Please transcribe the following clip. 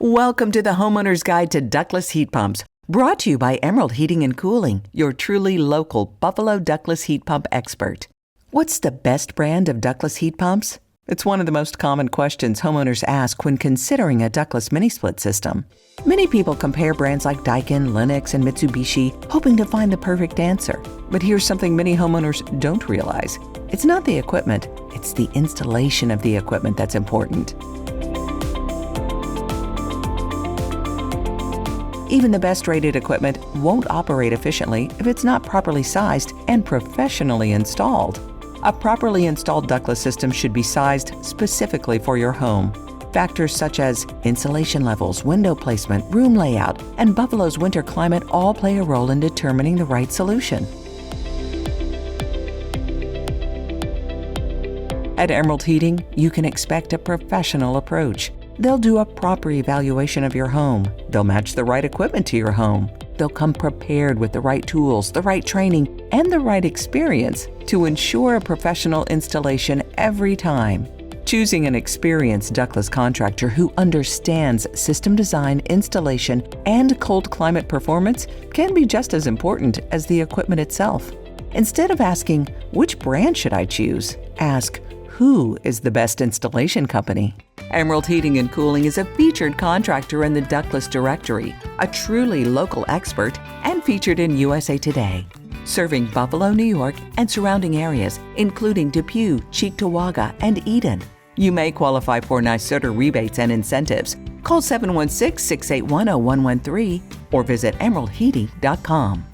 Welcome to the Homeowner's Guide to Ductless Heat Pumps, brought to you by Emerald Heating and Cooling, your truly local Buffalo ductless heat pump expert. What's the best brand of ductless heat pumps? It's one of the most common questions homeowners ask when considering a ductless mini-split system. Many people compare brands like Daikin, Lennox, and Mitsubishi, hoping to find the perfect answer. But here's something many homeowners don't realize. It's not the equipment, it's the installation of the equipment that's important. Even the best-rated equipment won't operate efficiently if it's not properly sized and professionally installed. A properly installed ductless system should be sized specifically for your home. Factors such as insulation levels, window placement, room layout, and Buffalo's winter climate all play a role in determining the right solution. At Emerald Heating, you can expect a professional approach. They'll do a proper evaluation of your home. They'll match the right equipment to your home. They'll come prepared with the right tools, the right training, and the right experience to ensure a professional installation every time. Choosing an experienced ductless contractor who understands system design, installation, and cold climate performance can be just as important as the equipment itself. Instead of asking, which brand should I choose? Ask, who is the best installation company? Emerald Heating and Cooling is a featured contractor in the Ductless directory, a truly local expert, and featured in USA Today. Serving Buffalo, New York, and surrounding areas, including Depew, Cheektowaga, and Eden. You may qualify for NYSERDA rebates and incentives. Call 716-681-0113 or visit emeraldheating.com.